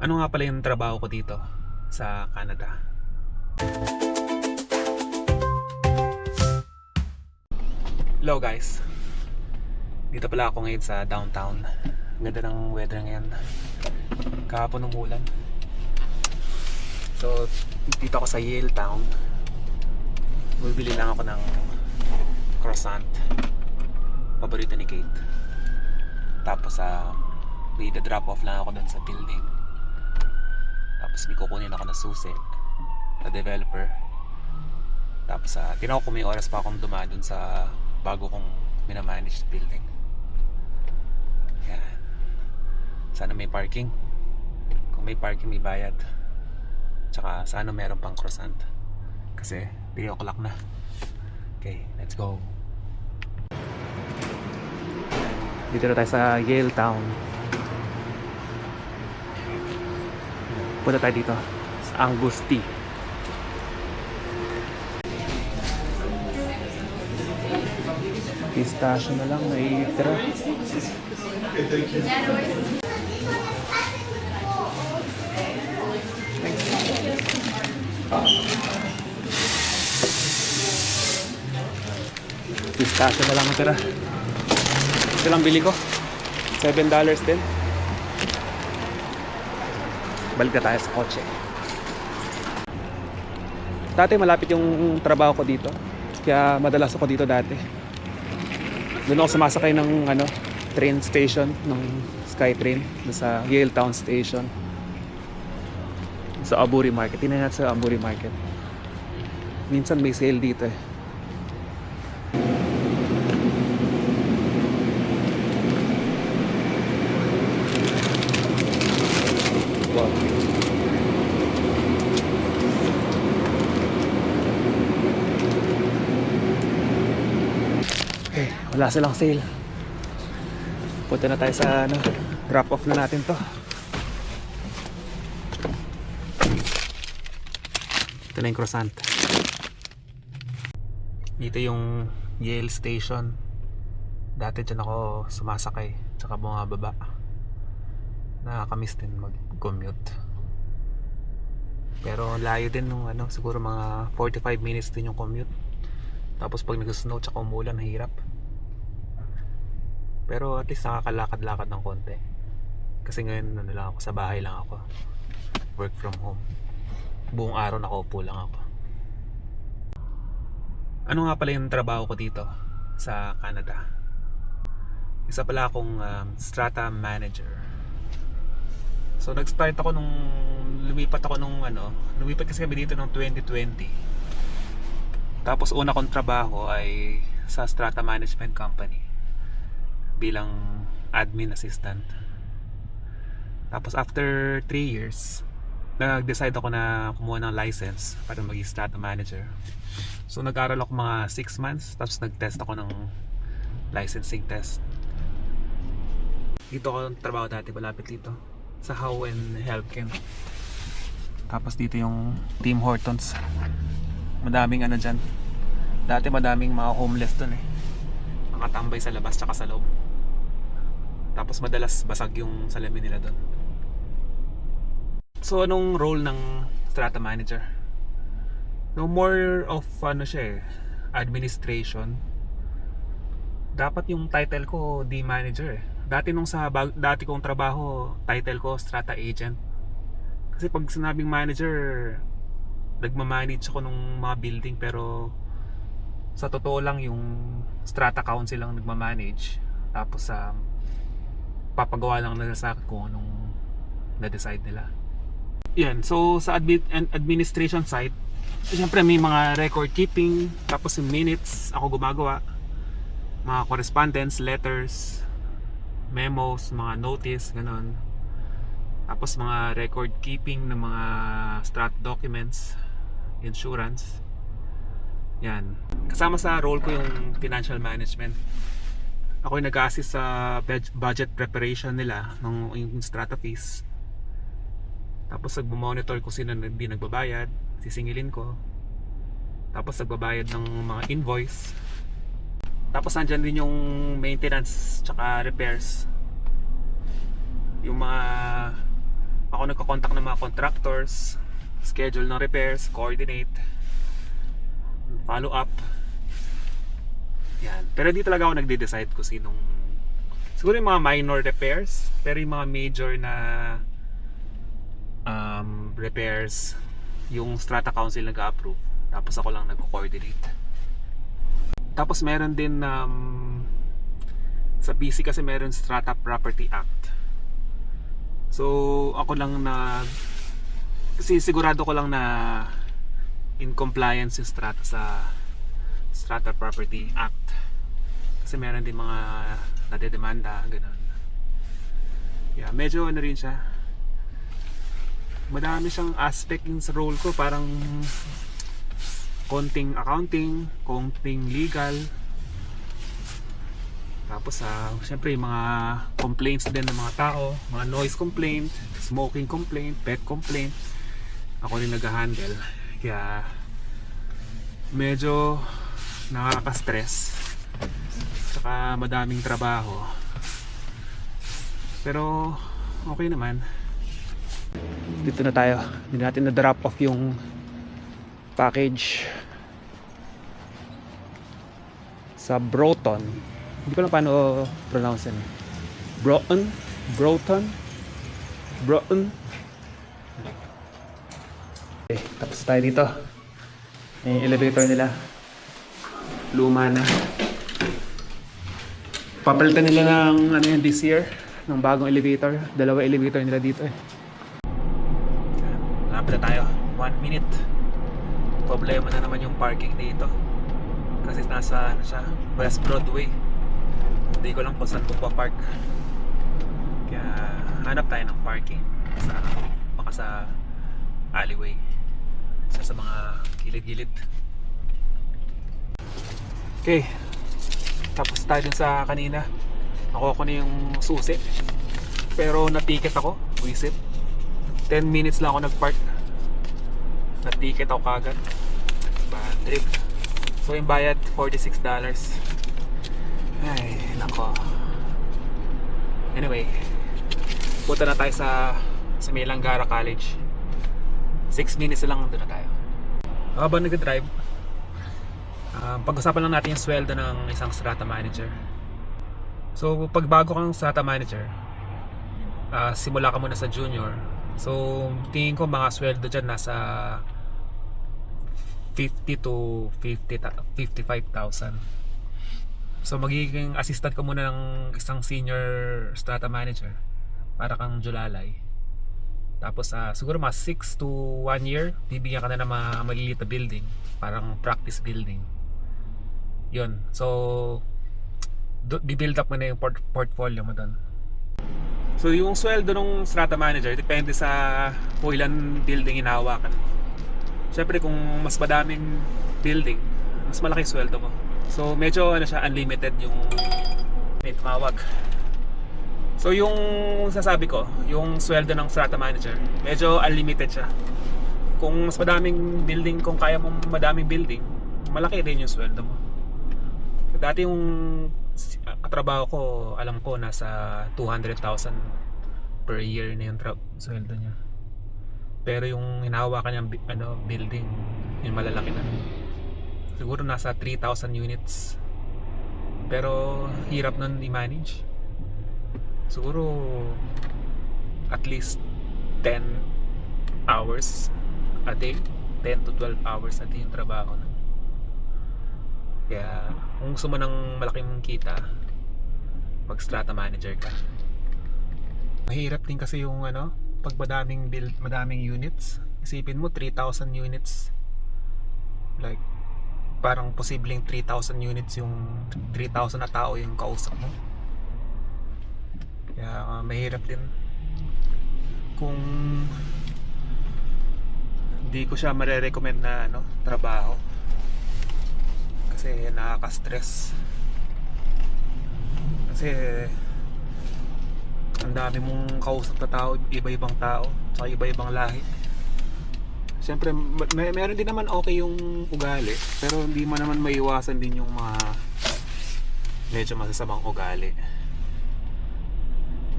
Ano nga pala yung trabaho ko dito sa Canada? Hello guys. Dito pala ako ngayon sa downtown. Ganda ng weather ngayon. Kahapon umulan. So, dito ako sa Yale Town. Bibili lang ako ng croissant. Paborito ni Kate. Tapos may drop off lang ako dun sa building. Tapos may kukunin ako na susi na developer. Tapos tinaw ko may oras pa akong dumaan dun sa bago kong minamanage na building. Yan. Sana may parking. Kung may parking, may bayad. Tsaka sana meron pang croissant. Kasi 3 o'clock na. Okay, let's go. Dito na tayo sa Yale Town. Punta tayo dito sa Angus Tea. Pistachio na lang naitira. Pistachio na lang natira. Ito lang bili ko. $7 din. Balik na tayo sa kotse. Dati malapit yung trabaho ko dito. Kaya madalas ako dito dati. Doon ako sumasakay ng train station ng SkyTrain sa Yale Town Station. Sa Aburi Market. Tingnan natin sa Aburi Market. Minsan may sale dito eh. Okay, wala silang sale. Punta na tayo sa drop off na natin to. Ito na yung croissant. Dito yung Yale Station. Dati dyan ako sumasakay tsaka bumababa. Nakakamiss din mag-commute. Pero layo din nung siguro mga 45 minutes din yung commute. Tapos pag nag-snow tsaka umulan, hirap. Pero at least nakakalakad-lakad ng konti. Kasi ngayon lang ako, sa bahay lang ako. Work from home. Buong araw nakaupo lang ako. Ano nga pala yung trabaho ko dito sa Canada? Isa pala akong strata manager. So nag-start ako lumipat kasi kami dito noong 2020. Tapos una kong trabaho ay sa strata management company bilang admin assistant. Tapos after 3 years, nag-decide ako na kumuha ng license para maging strata manager. So nag-aral ako mga 6 months, tapos nag-test ako ng licensing test. Dito ako trabaho dati, malapit dito sa Howe and Helpkin. Tapos dito yung Tim Hortons. Madaming dyan. Dati madaming mga homeless dun eh. Nakatambay sa labas tsaka sa loob. Tapos madalas basag yung salamin nila dun. So anong role ng strata manager? No, more of siya administration. Dapat yung title ko di manager eh. Dati dati kong trabaho, title ko strata agent. Kasi pag sinabing manager, nagmamanage ako ng mga building, pero sa totoo lang yung strata council lang nagmamanage. Tapos papagawa lang nila sa akin kung anong na-decide nila. Yan, so sa administration side, siyempre may mga record keeping, tapos yung minutes ako gumagawa, mga correspondence, letters, memos, mga notice, ganon. Tapos mga record keeping ng mga strat documents, insurance. Yan. Kasama sa role ko yung financial management. Ako yung nag-assist sa budget preparation nila ng yung strata fees. Tapos nagmo-monitor ko sino hindi nagbabayad, sisingilin ko. Tapos nagbabayad ng mga invoice. Tapos nandyan din yung maintenance tsaka repairs. Yung mga ako ako nagko-contact ng mga contractors, schedule ng repairs, coordinate, follow up. Yan. Pero hindi talaga ako nagde-decide kung sinong, siguro yung mga minor repairs, pero yung mga major na repairs, yung Strata Council nag-approve, tapos ako lang nagko-coordinate. Tapos meron din sa BC kasi meron Strata Property Act. So ako lang na, kasi sigurado ko lang na in compliance yung Strata sa Strata Property Act. Kasi meron din mga nadedemanda, ganun. Yeah, medyo ano rin siya. Madami siyang aspect yung sa role ko, parang konting accounting, konting legal. Tapos syempre yung mga complaints din ng mga tao, mga noise complaint, smoking complaint, pet complaint, ako rin nag-handle. Kaya medyo nakaka-stress, saka madaming trabaho, pero okay naman. Dito na tayo, hindi natin na drop off yung package sa Broughton. Hindi ko lang paano pronounce yan. Broughton. Okay, tapos tayo dito. Yung elevator nila luma na. Papalitan nila ng ano yan this year, ng bagong elevator. 2 elevator nila dito eh. Lapit na tayo. 1 minute. Problema na naman yung parking dito. Kasi nasa ano siya, West Broadway. Hindi ko lang kung saan ko pa-park. Kaya hanap tayo ng parking sa, baka sa alleyway, sa mga gilid-gilid. Okay, tapos tayo dun sa kanina. Nakuha ko na yung susi, pero na-ticket ako, visit. 10 minutes lang ako nag-park, na-ticket ako kagad. Bad trip. So yung bayad $46. Ay, nako. Anyway, punta na tayo sa Melangara College. 6 minutes lang doon na tayo. Habang nag-drive, pag-usapan lang natin yung sweldo ng isang strata manager. So pag bago kang strata manager, simula ka muna sa junior. So tingin ko mga sweldo dyan nasa 50 to 55,000. So magiging assistant ka muna ng isang senior strata manager para kang Julalay. Tapos siguro mga 6 to 1 year bibigyan ka na ng mga maliliit na building, parang practice building. Yun. So bibuild up mo na yung portfolio mo doon. So yung sweldo ng strata manager depende sa kung ilan building hinahawakan mo. Siyempre kung mas madaming building, mas malaki sweldo mo. So medyo ano siya, unlimited yung may tumawag. So yung sasabi ko, yung sweldo ng strata manager, medyo unlimited siya. Kung mas madaming building, kung kaya mong madaming building, malaki din yung sweldo mo. Dati yung katrabaho ko, alam ko nasa 200,000 per year na yung sweldo niya. Pero yung hinahawakan niyang building, yung malalaki na, siguro nasa 3,000 units. Pero hirap nun i-manage. Siguro at least 10 hours a day, 10 to 12 hours a day yung trabaho nun. Kaya kung gusto mo ng malaking kita, mag strata manager ka. Mahirap din kasi yung pag madaming units. Isipin mo 3,000 units, like parang posibleng 3,000 units, yung 3,000 na tao yung kausap mo. Kaya mahirap din. Kung hindi ko siya mare-recommend na trabaho, kasi nakaka-stress. Kasi ang dami mong kausap na tao, iba-ibang tao, saka iba-ibang lahi. Siyempre meron din naman okay yung ugali, pero hindi mo naman maiwasan din yung mga medyo masasamang ugali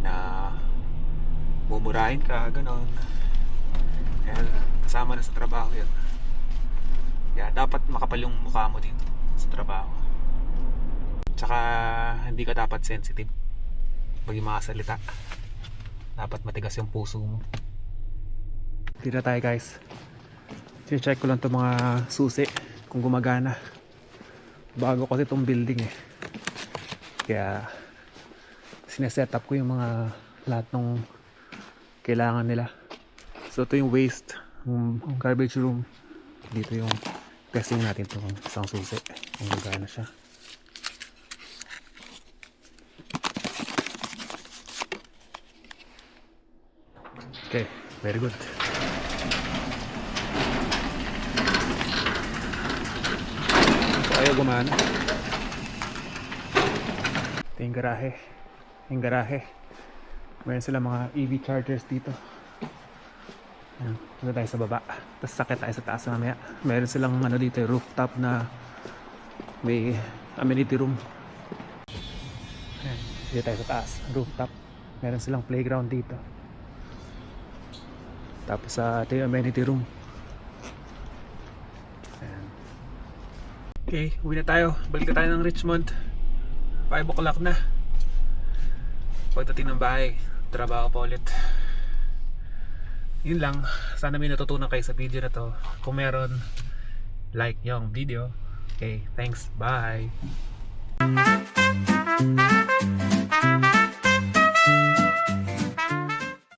na mumurahin ka, ganon. Kaya kasama na sa trabaho yun. Kaya dapat makapal yung mukha mo dito sa trabaho. Tsaka hindi ka dapat sensitive pag yung mga salita. Dapat matigas yung puso mo. Dito tayo guys. Check ko lang itong mga susi kung gumagana. Bago kasi itong building eh. Kaya sineset up ko yung mga lahat ng kailangan nila. So ito yung waste, yung garbage room. Dito yung testing natin itong isang susi kung gumagana siya. Okay, very good. So ayaw gumana. Ito yung garahe. Yung garahe. Meron sila mga EV chargers dito. Ayan, punta tayo sa baba. Tapos sakit tayo sa taas mamaya. Meron silang ano dito, rooftop na may amenity room. Ayan, dito tayo sa taas, rooftop. Meron silang playground dito. Tapos sa ito yung amenity room. Ayan. Okay, uwi na tayo. Balik na tayo ng Richmond. 5 o'clock na. Pagdating ng bahay, trabaho pa ulit. Yun lang. Sana may natutunan kayo sa video na to. Kung meron, like nyo ang video. Okay, thanks. Bye.